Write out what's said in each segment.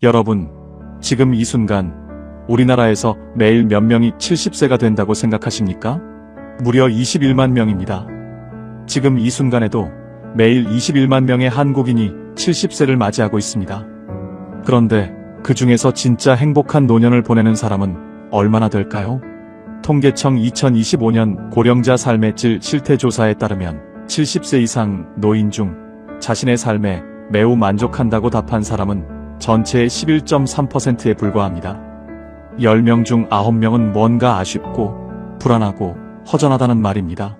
여러분, 지금 이 순간 우리나라에서 매일 몇 명이 70세가 된다고 생각하십니까? 무려 21만 명입니다. 지금 이 순간에도 매일 21만 명의 한국인이 70세를 맞이하고 있습니다. 그런데 그 중에서 진짜 행복한 노년을 보내는 사람은 얼마나 될까요? 통계청 2025년 고령자 삶의 질 실태조사에 따르면 70세 이상 노인 중 자신의 삶에 매우 만족한다고 답한 사람은 전체의 11.3%에 불과합니다. 10명 중 9명은 뭔가 아쉽고 불안하고 허전하다는 말입니다.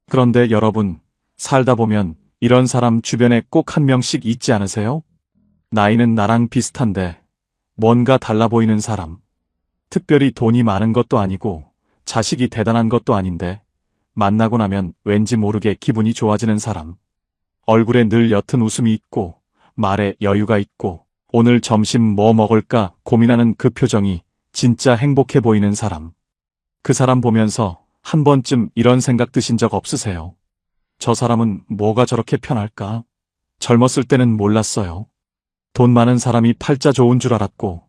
그런데 여러분, 살다 보면 이런 사람 주변에 꼭 한 명씩 있지 않으세요? 나이는 나랑 비슷한데 뭔가 달라 보이는 사람. 특별히 돈이 많은 것도 아니고 자식이 대단한 것도 아닌데 만나고 나면 왠지 모르게 기분이 좋아지는 사람. 얼굴에 늘 옅은 웃음이 있고 말에 여유가 있고 오늘 점심 뭐 먹을까 고민하는 그 표정이 진짜 행복해 보이는 사람. 그 사람 보면서 한 번쯤 이런 생각 드신 적 없으세요? 저 사람은 뭐가 저렇게 편할까? 젊었을 때는 몰랐어요. 돈 많은 사람이 팔자 좋은 줄 알았고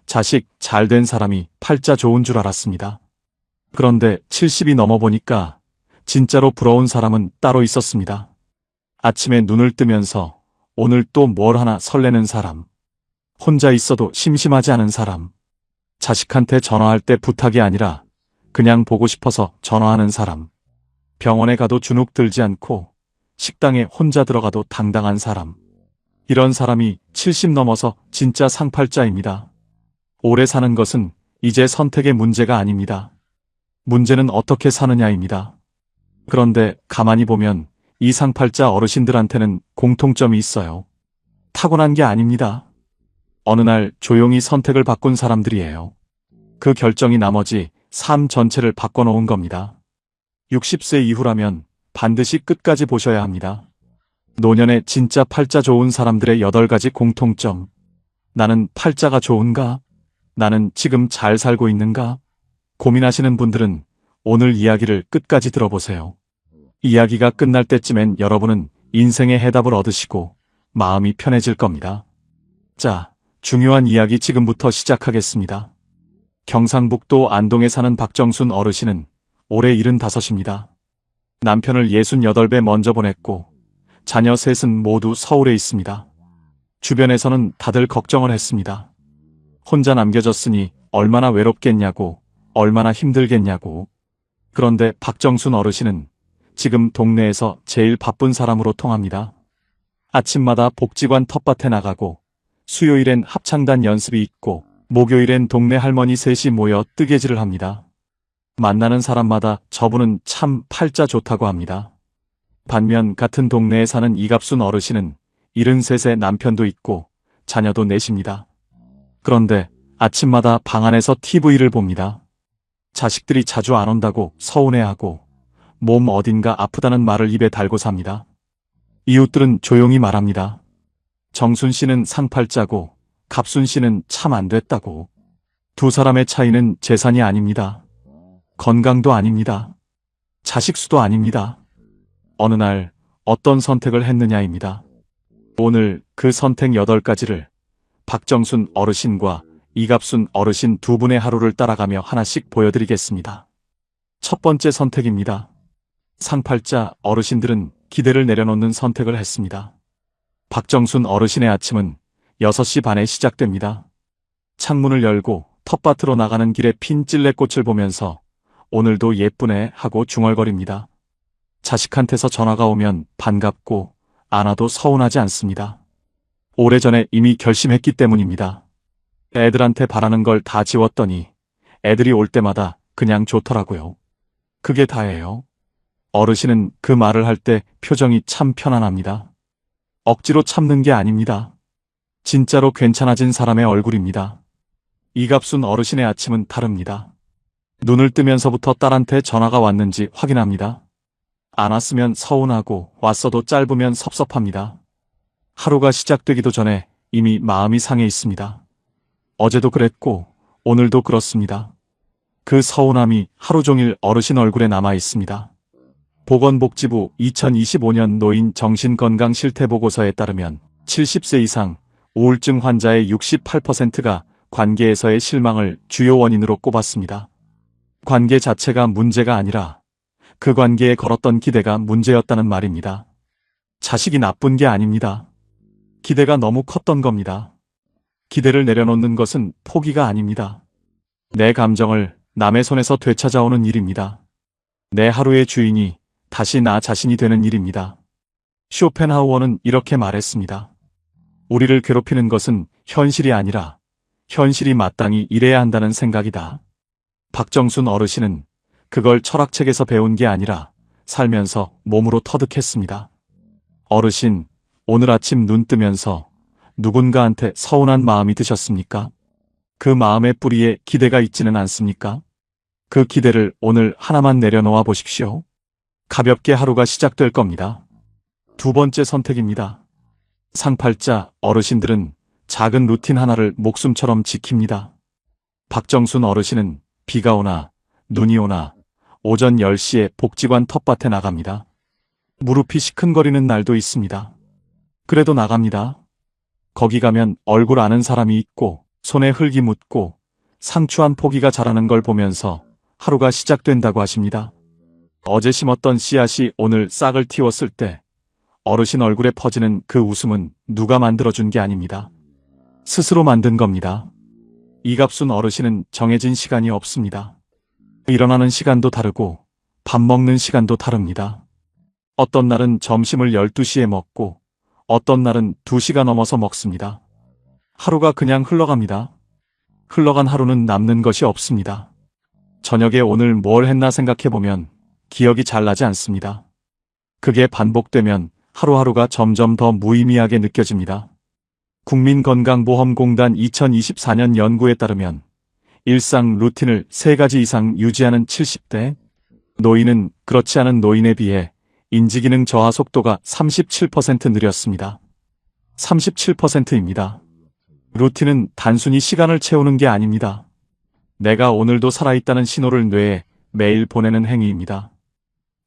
자식 잘 된 사람이 팔자 좋은 줄 알았습니다. 그런데 70이 넘어보니까 진짜로 부러운 사람은 따로 있었습니다. 아침에 눈을 뜨면서 오늘 또 뭘 하나 설레는 사람. 혼자 있어도 심심하지 않은 사람. 자식한테 전화할 때 부탁이 아니라 그냥 보고 싶어서 전화하는 사람. 병원에 가도 주눅 들지 않고 식당에 혼자 들어가도 당당한 사람. 이런 사람이 70 넘어서 진짜 상팔자입니다. 오래 사는 것은 이제 선택의 문제가 아닙니다. 문제는 어떻게 사느냐입니다. 그런데 가만히 보면 이 상팔자 어르신들한테는 공통점이 있어요. 타고난 게 아닙니다. 어느 날 조용히 선택을 바꾼 사람들이에요. 그 결정이 나머지 삶 전체를 바꿔놓은 겁니다. 60세 이후라면 반드시 끝까지 보셔야 합니다. 노년에 진짜 팔자 좋은 사람들의 8가지 공통점. 나는 팔자가 좋은가? 나는 지금 잘 살고 있는가? 고민하시는 분들은 오늘 이야기를 끝까지 들어보세요. 이야기가 끝날 때쯤엔 여러분은 인생의 해답을 얻으시고 마음이 편해질 겁니다. 자, 중요한 이야기 지금부터 시작하겠습니다. 경상북도 안동에 사는 박정순 어르신은 올해 75입니다. 남편을 68배 먼저 보냈고 자녀 셋은 모두 서울에 있습니다. 주변에서는 다들 걱정을 했습니다. 혼자 남겨졌으니 얼마나 외롭겠냐고, 얼마나 힘들겠냐고. 그런데 박정순 어르신은 지금 동네에서 제일 바쁜 사람으로 통합니다. 아침마다 복지관 텃밭에 나가고 수요일엔 합창단 연습이 있고 목요일엔 동네 할머니 셋이 모여 뜨개질을 합니다. 만나는 사람마다 저분은 참 팔자 좋다고 합니다. 반면 같은 동네에 사는 이갑순 어르신은 73세 남편도 있고 자녀도 넷입니다. 그런데 아침마다 방 안에서 TV를 봅니다. 자식들이 자주 안 온다고 서운해하고 몸 어딘가 아프다는 말을 입에 달고 삽니다. 이웃들은 조용히 말합니다. 정순 씨는 상팔자고 갑순 씨는 참 안 됐다고. 두 사람의 차이는 재산이 아닙니다. 건강도 아닙니다. 자식 수도 아닙니다. 어느 날 어떤 선택을 했느냐입니다. 오늘 그 선택 8가지를 박정순 어르신과 이갑순 어르신 두 분의 하루를 따라가며 하나씩 보여드리겠습니다. 첫 번째 선택입니다. 상팔자 어르신들은 기대를 내려놓는 선택을 했습니다. 박정순 어르신의 아침은 6시 반에 시작됩니다. 창문을 열고 텃밭으로 나가는 길에 핀 찔레꽃을 보면서 오늘도 예쁘네 하고 중얼거립니다. 자식한테서 전화가 오면 반갑고 안 와도 서운하지 않습니다. 오래전에 이미 결심했기 때문입니다. 애들한테 바라는 걸 다 지웠더니 애들이 올 때마다 그냥 좋더라고요. 그게 다예요. 어르신은 그 말을 할 때 표정이 참 편안합니다. 억지로 참는 게 아닙니다. 진짜로 괜찮아진 사람의 얼굴입니다. 이갑순 어르신의 아침은 다릅니다. 눈을 뜨면서부터 딸한테 전화가 왔는지 확인합니다. 안 왔으면 서운하고 왔어도 짧으면 섭섭합니다. 하루가 시작되기도 전에 이미 마음이 상해 있습니다. 어제도 그랬고 오늘도 그렇습니다. 그 서운함이 하루 종일 어르신 얼굴에 남아 있습니다. 보건복지부 2025년 노인 정신건강 실태보고서에 따르면 70세 이상 우울증 환자의 68%가 관계에서의 실망을 주요 원인으로 꼽았습니다. 관계 자체가 문제가 아니라 그 관계에 걸었던 기대가 문제였다는 말입니다. 자식이 나쁜 게 아닙니다. 기대가 너무 컸던 겁니다. 기대를 내려놓는 것은 포기가 아닙니다. 내 감정을 남의 손에서 되찾아오는 일입니다. 내 하루의 주인이 다시 나 자신이 되는 일입니다. 쇼펜하우어는 이렇게 말했습니다. 우리를 괴롭히는 것은 현실이 아니라 현실이 마땅히 이래야 한다는 생각이다. 박정순 어르신은 그걸 철학책에서 배운 게 아니라 살면서 몸으로 터득했습니다. 어르신, 오늘 아침 눈 뜨면서 누군가한테 서운한 마음이 드셨습니까? 그 마음의 뿌리에 기대가 있지는 않습니까? 그 기대를 오늘 하나만 내려놓아 보십시오. 가볍게 하루가 시작될 겁니다. 두 번째 선택입니다. 상팔자 어르신들은 작은 루틴 하나를 목숨처럼 지킵니다. 박정순 어르신은 비가 오나 눈이 오나 오전 10시에 복지관 텃밭에 나갑니다. 무릎이 시큰거리는 날도 있습니다. 그래도 나갑니다. 거기 가면 얼굴 아는 사람이 있고 손에 흙이 묻고 상추 한 포기가 자라는 걸 보면서 하루가 시작된다고 하십니다. 어제 심었던 씨앗이 오늘 싹을 틔웠을 때 어르신 얼굴에 퍼지는 그 웃음은 누가 만들어준 게 아닙니다. 스스로 만든 겁니다. 이갑순 어르신은 정해진 시간이 없습니다. 일어나는 시간도 다르고 밥 먹는 시간도 다릅니다. 어떤 날은 점심을 12시에 먹고 어떤 날은 2시가 넘어서 먹습니다. 하루가 그냥 흘러갑니다. 흘러간 하루는 남는 것이 없습니다. 저녁에 오늘 뭘 했나 생각해보면 기억이 잘 나지 않습니다. 그게 반복되면 하루하루가 점점 더 무의미하게 느껴집니다. 국민건강보험공단 2024년 연구에 따르면 일상 루틴을 3가지 이상 유지하는 70대 노인은 그렇지 않은 노인에 비해 인지기능 저하 속도가 37% 느렸습니다. 37%입니다. 루틴은 단순히 시간을 채우는 게 아닙니다. 내가 오늘도 살아있다는 신호를 뇌에 매일 보내는 행위입니다.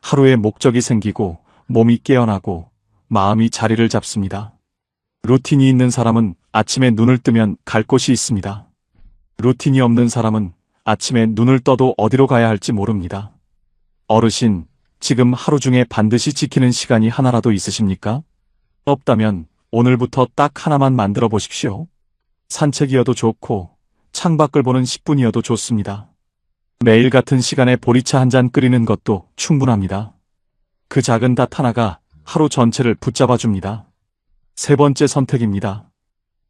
하루에 목적이 생기고 몸이 깨어나고 마음이 자리를 잡습니다. 루틴이 있는 사람은 아침에 눈을 뜨면 갈 곳이 있습니다. 루틴이 없는 사람은 아침에 눈을 떠도 어디로 가야 할지 모릅니다. 어르신, 지금 하루 중에 반드시 지키는 시간이 하나라도 있으십니까? 없다면 오늘부터 딱 하나만 만들어 보십시오. 산책이어도 좋고 창밖을 보는 10분이어도 좋습니다. 매일 같은 시간에 보리차 한 잔 끓이는 것도 충분합니다. 그 작은 닷 하나가 하루 전체를 붙잡아 줍니다. 세 번째 선택입니다.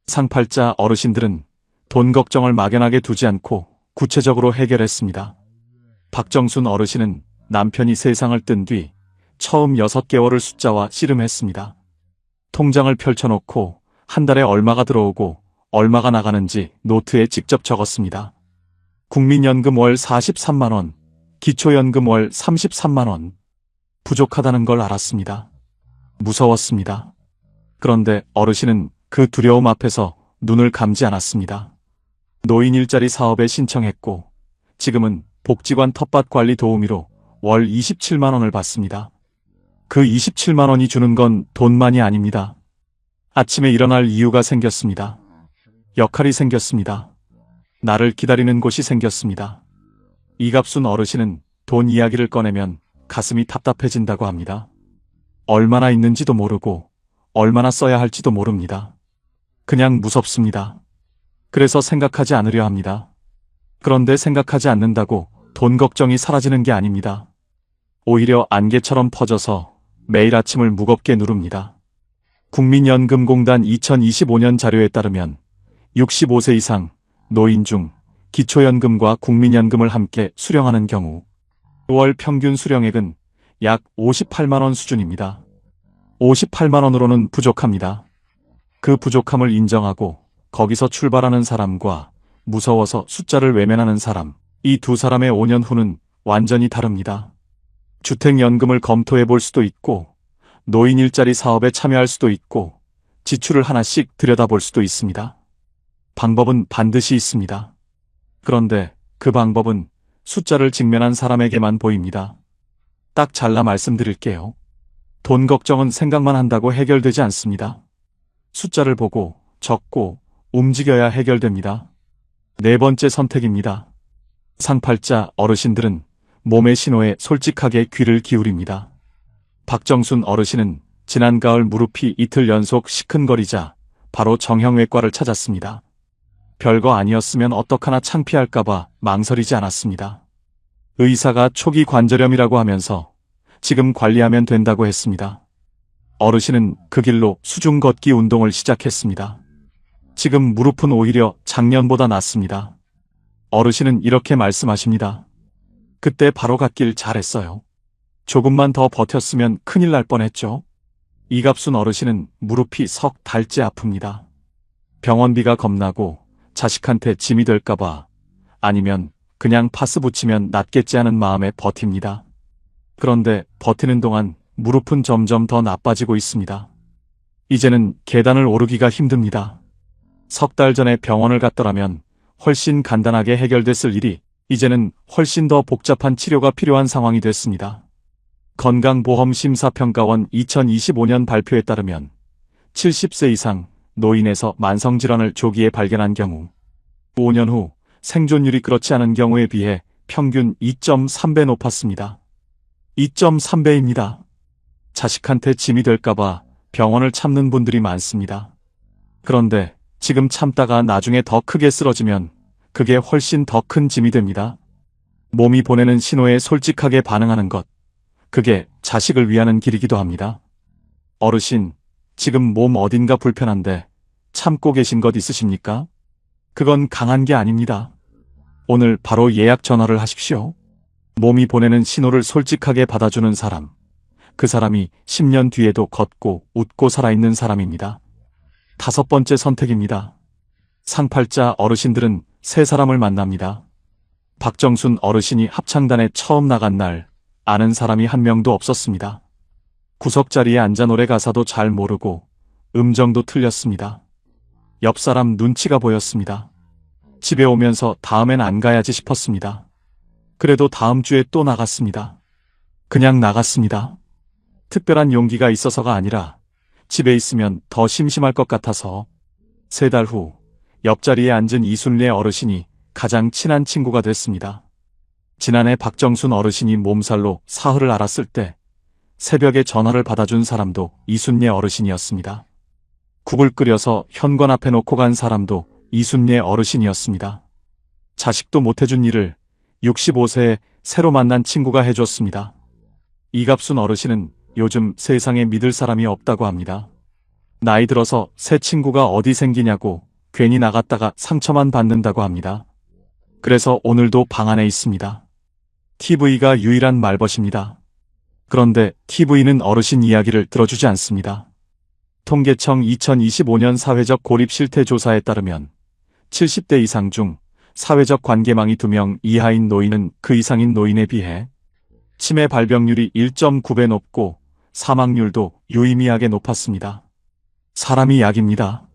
상팔자 어르신들은 돈 걱정을 막연하게 두지 않고 구체적으로 해결했습니다. 박정순 어르신은 남편이 세상을 뜬 뒤 처음 6개월을 숫자와 씨름했습니다. 통장을 펼쳐놓고 한 달에 얼마가 들어오고 얼마가 나가는지 노트에 직접 적었습니다. 국민연금 월 43만 원, 기초연금 월 33만 원. 부족하다는 걸 알았습니다. 무서웠습니다. 그런데 어르신은 그 두려움 앞에서 눈을 감지 않았습니다. 노인 일자리 사업에 신청했고 지금은 복지관 텃밭 관리 도우미로 월 27만 원을 받습니다. 그 27만 원이 주는 건 돈만이 아닙니다. 아침에 일어날 이유가 생겼습니다. 역할이 생겼습니다. 나를 기다리는 곳이 생겼습니다. 이갑순 어르신은 돈 이야기를 꺼내면 가슴이 답답해진다고 합니다. 얼마나 있는지도 모르고 얼마나 써야 할지도 모릅니다. 그냥 무섭습니다. 그래서 생각하지 않으려 합니다. 그런데 생각하지 않는다고 돈 걱정이 사라지는 게 아닙니다. 오히려 안개처럼 퍼져서 매일 아침을 무겁게 누릅니다. 국민연금공단 2025년 자료에 따르면 65세 이상 노인 중 기초연금과 국민연금을 함께 수령하는 경우 월 평균 수령액은 약 58만 원 수준입니다. 58만 원으로는 부족합니다. 그 부족함을 인정하고 거기서 출발하는 사람과 무서워서 숫자를 외면하는 사람, 이 두 사람의 5년 후는 완전히 다릅니다. 주택연금을 검토해 볼 수도 있고 노인 일자리 사업에 참여할 수도 있고 지출을 하나씩 들여다볼 수도 있습니다. 방법은 반드시 있습니다. 그런데 그 방법은 숫자를 직면한 사람에게만 보입니다. 딱 잘라 말씀드릴게요. 돈 걱정은 생각만 한다고 해결되지 않습니다. 숫자를 보고 적고 움직여야 해결됩니다. 네 번째 선택입니다. 상팔자 어르신들은 몸의 신호에 솔직하게 귀를 기울입니다. 박정순 어르신은 지난 가을 무릎이 이틀 연속 시큰거리자 바로 정형외과를 찾았습니다. 별거 아니었으면 어떡하나 창피할까봐 망설이지 않았습니다. 의사가 초기 관절염이라고 하면서 지금 관리하면 된다고 했습니다. 어르신은 그 길로 수중 걷기 운동을 시작했습니다. 지금 무릎은 오히려 작년보다 낫습니다. 어르신은 이렇게 말씀하십니다. 그때 바로 갔길 잘했어요. 조금만 더 버텼으면 큰일 날 뻔했죠. 이갑순 어르신은 무릎이 석 달째 아픕니다. 병원비가 겁나고 자식한테 짐이 될까봐 아니면 그냥 파스 붙이면 낫겠지 하는 마음에 버팁니다. 그런데 버티는 동안 무릎은 점점 더 나빠지고 있습니다. 이제는 계단을 오르기가 힘듭니다. 석 달 전에 병원을 갔더라면 훨씬 간단하게 해결됐을 일이 이제는 훨씬 더 복잡한 치료가 필요한 상황이 됐습니다. 건강보험심사평가원 2025년 발표에 따르면 70세 이상 노인에서 만성질환을 조기에 발견한 경우 5년 후 생존율이 그렇지 않은 경우에 비해 평균 2.3배 높았습니다. 2.3배입니다. 자식한테 짐이 될까봐 병원을 참는 분들이 많습니다. 그런데 지금 참다가 나중에 더 크게 쓰러지면 그게 훨씬 더 큰 짐이 됩니다. 몸이 보내는 신호에 솔직하게 반응하는 것, 그게 자식을 위하는 길이기도 합니다. 어르신, 지금 몸 어딘가 불편한데 참고 계신 것 있으십니까? 그건 강한 게 아닙니다. 오늘 바로 예약 전화를 하십시오. 몸이 보내는 신호를 솔직하게 받아주는 사람, 그 사람이 10년 뒤에도 걷고 웃고 살아있는 사람입니다. 다섯 번째 선택입니다. 상팔자 어르신들은 세 사람을 만납니다. 박정순 어르신이 합창단에 처음 나간 날 아는 사람이 한 명도 없었습니다. 구석자리에 앉아 노래 가사도 잘 모르고 음정도 틀렸습니다. 옆 사람 눈치가 보였습니다. 집에 오면서 다음엔 안 가야지 싶었습니다. 그래도 다음 주에 또 나갔습니다. 그냥 나갔습니다. 특별한 용기가 있어서가 아니라 집에 있으면 더 심심할 것 같아서. 3달 후 옆자리에 앉은 이순례 어르신이 가장 친한 친구가 됐습니다. 지난해 박정순 어르신이 몸살로 사흘을 앓았을 때 새벽에 전화를 받아준 사람도 이순례 어르신이었습니다. 국을 끓여서 현관 앞에 놓고 간 사람도 이순례 어르신이었습니다. 자식도 못해준 일을 65세에 새로 만난 친구가 해줬습니다. 이갑순 어르신은 요즘 세상에 믿을 사람이 없다고 합니다. 나이 들어서 새 친구가 어디 생기냐고 괜히 나갔다가 상처만 받는다고 합니다. 그래서 오늘도 방 안에 있습니다. TV가 유일한 말벗입니다. 그런데 TV는 어르신 이야기를 들어주지 않습니다. 통계청 2025년 사회적 고립 실태 조사에 따르면 70대 이상 중 사회적 관계망이 2명 이하인 노인은 그 이상인 노인에 비해 치매 발병률이 1.9배 높고 사망률도 유의미하게 높았습니다. 사람이 약입니다.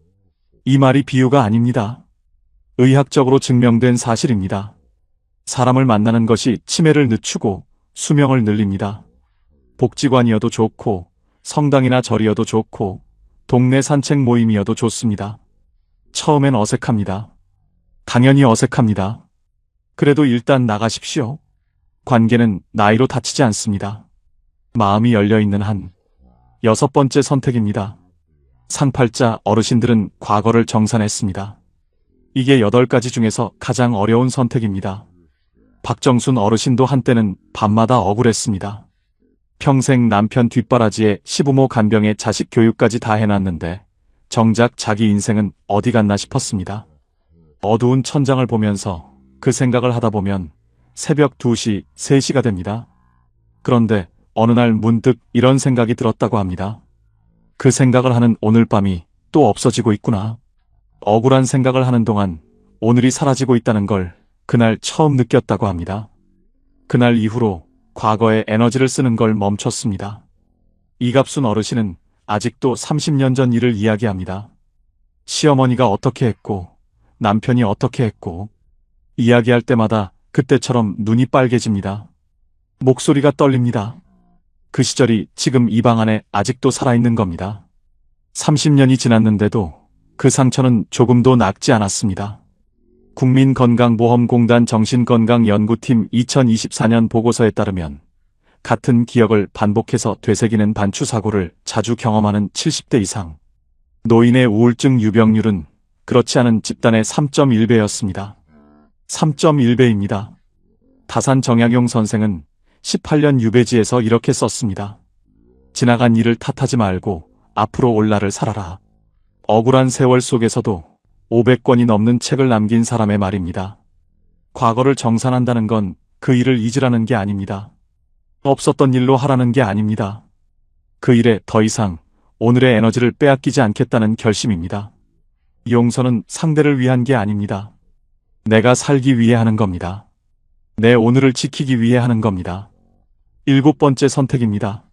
이 말이 비유가 아닙니다. 의학적으로 증명된 사실입니다. 사람을 만나는 것이 치매를 늦추고 수명을 늘립니다. 복지관이어도 좋고 성당이나 절이어도 좋고 동네 산책 모임이어도 좋습니다. 처음엔 어색합니다. 당연히 어색합니다. 그래도 일단 나가십시오. 관계는 나이로 다치지 않습니다. 마음이 열려있는 한. 6번째 선택입니다. 상팔자 어르신들은 과거를 정산했습니다. 이게 8가지 중에서 가장 어려운 선택입니다. 박정순 어르신도 한때는 밤마다 억울했습니다. 평생 남편 뒷바라지에 시부모 간병에 자식 교육까지 다 해놨는데 정작 자기 인생은 어디 갔나 싶었습니다. 어두운 천장을 보면서 그 생각을 하다 보면 새벽 2시, 3시가 됩니다. 그런데 어느 날 문득 이런 생각이 들었다고 합니다. 그 생각을 하는 오늘 밤이 또 없어지고 있구나. 억울한 생각을 하는 동안 오늘이 사라지고 있다는 걸 그날 처음 느꼈다고 합니다. 그날 이후로 과거에 에너지를 쓰는 걸 멈췄습니다. 이갑순 어르신은 아직도 30년 전 일을 이야기합니다. 시어머니가 어떻게 했고 남편이 어떻게 했고 이야기할 때마다 그때처럼 눈이 빨개집니다. 목소리가 떨립니다. 그 시절이 지금 이 방 안에 아직도 살아있는 겁니다. 30년이 지났는데도 그 상처는 조금도 낫지 않았습니다. 국민건강보험공단 정신건강연구팀 2024년 보고서에 따르면 같은 기억을 반복해서 되새기는 반추사고를 자주 경험하는 70대 이상 노인의 우울증 유병률은 그렇지 않은 집단의 3.1배였습니다. 3.1배입니다. 다산 정약용 선생은 18년 유배지에서 이렇게 썼습니다. 지나간 일을 탓하지 말고 앞으로 올 날을 살아라. 억울한 세월 속에서도 500권이 넘는 책을 남긴 사람의 말입니다. 과거를 정산한다는 건 그 일을 잊으라는 게 아닙니다. 없었던 일로 하라는 게 아닙니다. 그 일에 더 이상 오늘의 에너지를 빼앗기지 않겠다는 결심입니다. 용서는 상대를 위한 게 아닙니다. 내가 살기 위해 하는 겁니다. 내 오늘을 지키기 위해 하는 겁니다. 7번째 선택입니다.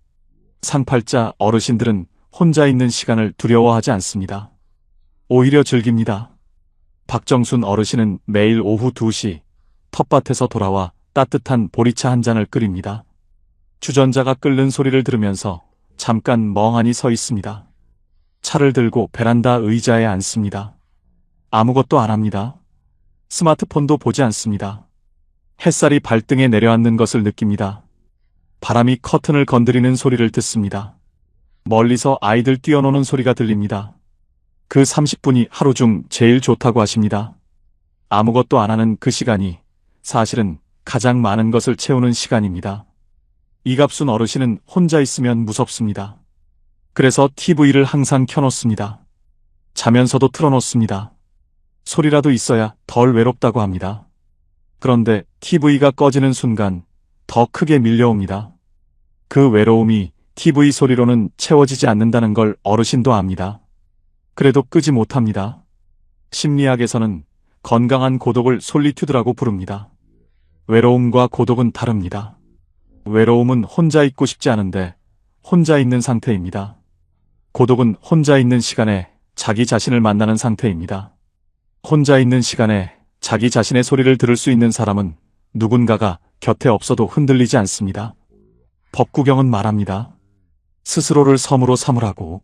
상팔자 어르신들은 혼자 있는 시간을 두려워하지 않습니다. 오히려 즐깁니다. 박정순 어르신은 매일 오후 2시 텃밭에서 돌아와 따뜻한 보리차 한 잔을 끓입니다. 주전자가 끓는 소리를 들으면서 잠깐 멍하니 서 있습니다. 차를 들고 베란다 의자에 앉습니다. 아무것도 안 합니다. 스마트폰도 보지 않습니다. 햇살이 발등에 내려앉는 것을 느낍니다. 바람이 커튼을 건드리는 소리를 듣습니다. 멀리서 아이들 뛰어노는 소리가 들립니다. 그 30분이 하루 중 제일 좋다고 하십니다. 아무것도 안 하는 그 시간이 사실은 가장 많은 것을 채우는 시간입니다. 이갑순 어르신은 혼자 있으면 무섭습니다. 그래서 TV를 항상 켜놓습니다. 자면서도 틀어놓습니다. 소리라도 있어야 덜 외롭다고 합니다. 그런데 TV가 꺼지는 순간 더 크게 밀려옵니다. 그 외로움이 TV 소리로는 채워지지 않는다는 걸 어르신도 압니다. 그래도 끄지 못합니다. 심리학에서는 건강한 고독을 솔리튜드라고 부릅니다. 외로움과 고독은 다릅니다. 외로움은 혼자 있고 싶지 않은데 혼자 있는 상태입니다. 고독은 혼자 있는 시간에 자기 자신을 만나는 상태입니다. 혼자 있는 시간에 자기 자신의 소리를 들을 수 있는 사람은 누군가가 곁에 없어도 흔들리지 않습니다. 법구경은 말합니다. 스스로를 섬으로 삼으라고,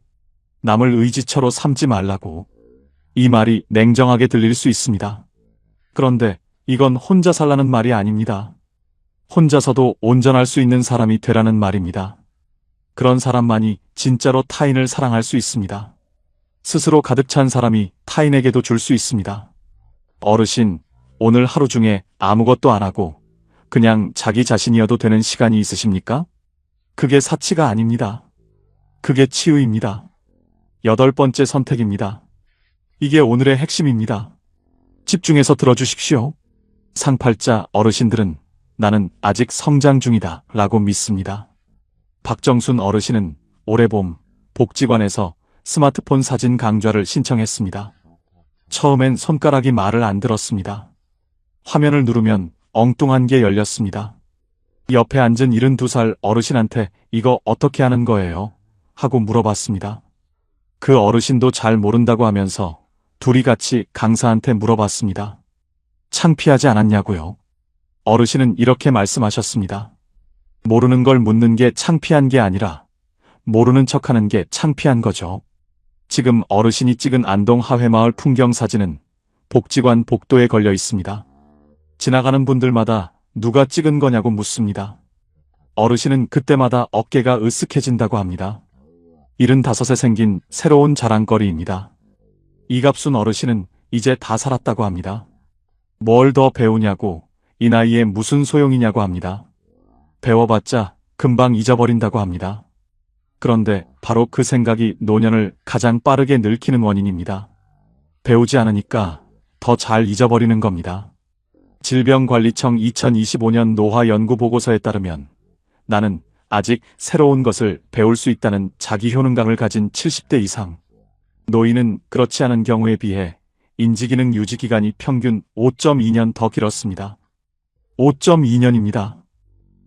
남을 의지처로 삼지 말라고. 이 말이 냉정하게 들릴 수 있습니다. 그런데 이건 혼자 살라는 말이 아닙니다. 혼자서도 온전할 수 있는 사람이 되라는 말입니다. 그런 사람만이 진짜로 타인을 사랑할 수 있습니다. 스스로 가득 찬 사람이 타인에게도 줄 수 있습니다. 어르신, 오늘 하루 중에 아무것도 안 하고 그냥 자기 자신이어도 되는 시간이 있으십니까? 그게 사치가 아닙니다. 그게 치유입니다. 8번째 선택입니다. 이게 오늘의 핵심입니다. 집중해서 들어주십시오. 상팔자 어르신들은 나는 아직 성장 중이다 라고 믿습니다. 박정순 어르신은 올해 봄 복지관에서 스마트폰 사진 강좌를 신청했습니다. 처음엔 손가락이 말을 안 들었습니다. 화면을 누르면 엉뚱한 게 열렸습니다. 옆에 앉은 72살 어르신한테 이거 어떻게 하는 거예요? 하고 물어봤습니다. 그 어르신도 잘 모른다고 하면서 둘이 같이 강사한테 물어봤습니다. 창피하지 않았냐고요? 어르신은 이렇게 말씀하셨습니다. 모르는 걸 묻는 게 창피한 게 아니라 모르는 척하는 게 창피한 거죠. 지금 어르신이 찍은 안동 하회마을 풍경 사진은 복지관 복도에 걸려 있습니다. 지나가는 분들마다 누가 찍은 거냐고 묻습니다. 어르신은 그때마다 어깨가 으쓱해진다고 합니다. 75에 생긴 새로운 자랑거리입니다. 이갑순 어르신은 이제 다 살았다고 합니다. 뭘 더 배우냐고, 이 나이에 무슨 소용이냐고 합니다. 배워봤자 금방 잊어버린다고 합니다. 그런데 바로 그 생각이 노년을 가장 빠르게 늙히는 원인입니다. 배우지 않으니까 더 잘 잊어버리는 겁니다. 질병관리청 2025년 노화 연구 보고서에 따르면 나는 아직 새로운 것을 배울 수 있다는 자기 효능감을 가진 70대 이상 노인은 그렇지 않은 경우에 비해 인지기능 유지기간이 평균 5.2년 더 길었습니다. 5.2년입니다.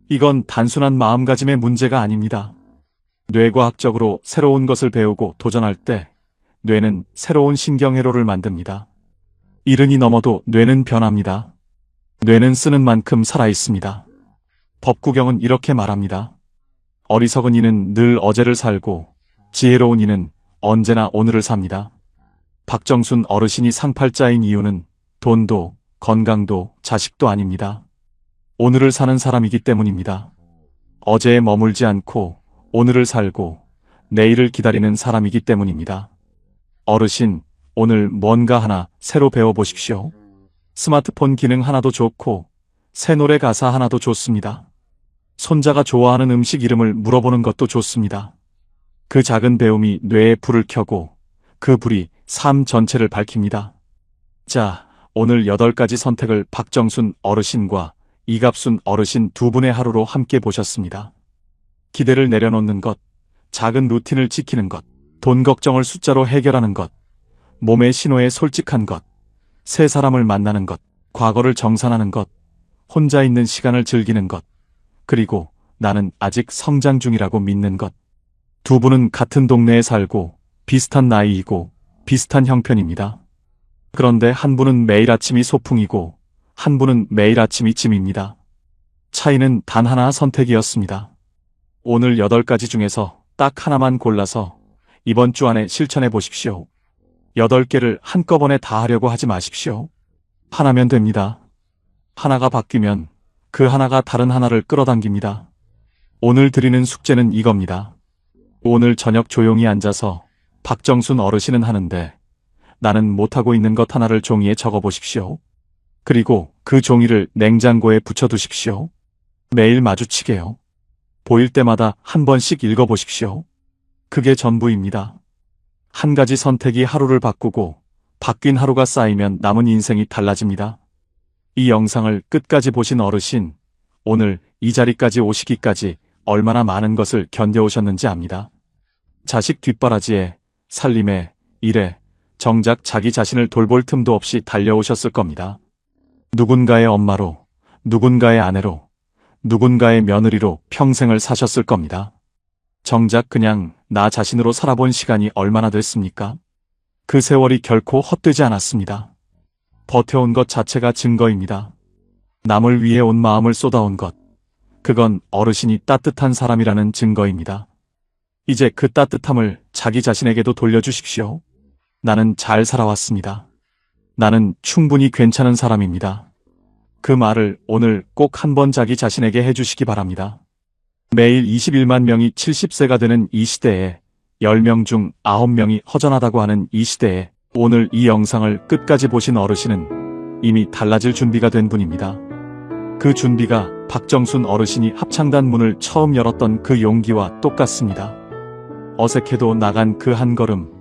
이건 단순한 마음가짐의 문제가 아닙니다. 뇌과학적으로 새로운 것을 배우고 도전할 때 뇌는 새로운 신경회로를 만듭니다. 70이 넘어도 뇌는 변합니다. 뇌는 쓰는 만큼 살아있습니다. 법구경은 이렇게 말합니다. 어리석은 이는 늘 어제를 살고 지혜로운 이는 언제나 오늘을 삽니다. 박정순 어르신이 상팔자인 이유는 돈도, 건강도, 자식도 아닙니다. 오늘을 사는 사람이기 때문입니다. 어제에 머물지 않고 오늘을 살고 내일을 기다리는 사람이기 때문입니다. 어르신, 오늘 뭔가 하나 새로 배워보십시오. 스마트폰 기능 하나도 좋고 새 노래 가사 하나도 좋습니다. 손자가 좋아하는 음식 이름을 물어보는 것도 좋습니다. 그 작은 배움이 뇌에 불을 켜고 그 불이 삶 전체를 밝힙니다. 자, 오늘 8가지 선택을 박정순 어르신과 이갑순 어르신 두 분의 하루로 함께 보셨습니다. 기대를 내려놓는 것, 작은 루틴을 지키는 것, 돈 걱정을 숫자로 해결하는 것, 몸의 신호에 솔직한 것, 새 사람을 만나는 것, 과거를 정산하는 것, 혼자 있는 시간을 즐기는 것, 그리고 나는 아직 성장 중이라고 믿는 것. 두 분은 같은 동네에 살고 비슷한 나이이고 비슷한 형편입니다. 그런데 한 분은 매일 아침이 소풍이고 한 분은 매일 아침이 짐입니다. 차이는 단 하나 선택이었습니다. 오늘 8가지 중에서 딱 하나만 골라서 이번 주 안에 실천해 보십시오. 8개를 한꺼번에 다 하려고 하지 마십시오. 하나면 됩니다. 하나가 바뀌면 그 하나가 다른 하나를 끌어당깁니다. 오늘 드리는 숙제는 이겁니다. 오늘 저녁 조용히 앉아서 박정순 어르신은 하는데 나는 못하고 있는 것 하나를 종이에 적어보십시오. 그리고 그 종이를 냉장고에 붙여두십시오. 매일 마주치게요. 보일 때마다 한 번씩 읽어보십시오. 그게 전부입니다. 한 가지 선택이 하루를 바꾸고 바뀐 하루가 쌓이면 남은 인생이 달라집니다. 이 영상을 끝까지 보신 어르신, 오늘 이 자리까지 오시기까지 얼마나 많은 것을 견뎌오셨는지 압니다. 자식 뒷바라지에, 살림에, 일에, 정작 자기 자신을 돌볼 틈도 없이 달려오셨을 겁니다. 누군가의 엄마로, 누군가의 아내로, 누군가의 며느리로 평생을 사셨을 겁니다. 정작 그냥 나 자신으로 살아본 시간이 얼마나 됐습니까? 그 세월이 결코 헛되지 않았습니다. 버텨온 것 자체가 증거입니다. 남을 위해 온 마음을 쏟아온 것, 그건 어르신이 따뜻한 사람이라는 증거입니다. 이제 그 따뜻함을 자기 자신에게도 돌려주십시오. 나는 잘 살아왔습니다. 나는 충분히 괜찮은 사람입니다. 그 말을 오늘 꼭 한번 자기 자신에게 해주시기 바랍니다. 매일 21만 명이 70세가 되는 이 시대에 10명 중 9명이 허전하다고 하는 이 시대에 오늘 이 영상을 끝까지 보신 어르신은 이미 달라질 준비가 된 분입니다. 그 준비가 박정순 어르신이 합창단 문을 처음 열었던 그 용기와 똑같습니다. 어색해도 나간 그 한 걸음,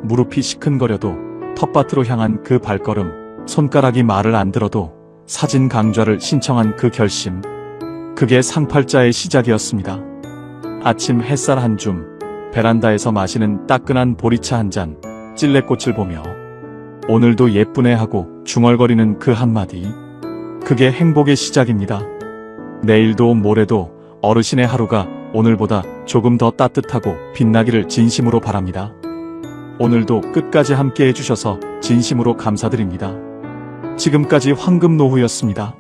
무릎이 시큰거려도 텃밭으로 향한 그 발걸음, 손가락이 말을 안 들어도 사진 강좌를 신청한 그 결심, 그게 상팔자의 시작이었습니다. 아침 햇살 한 줌, 베란다에서 마시는 따끈한 보리차 한 잔, 찔레꽃을 보며 오늘도 예쁘네 하고 중얼거리는 그 한마디, 그게 행복의 시작입니다. 내일도 모레도 어르신의 하루가 오늘보다 조금 더 따뜻하고 빛나기를 진심으로 바랍니다. 오늘도 끝까지 함께 해주셔서 진심으로 감사드립니다. 지금까지 황금노후였습니다.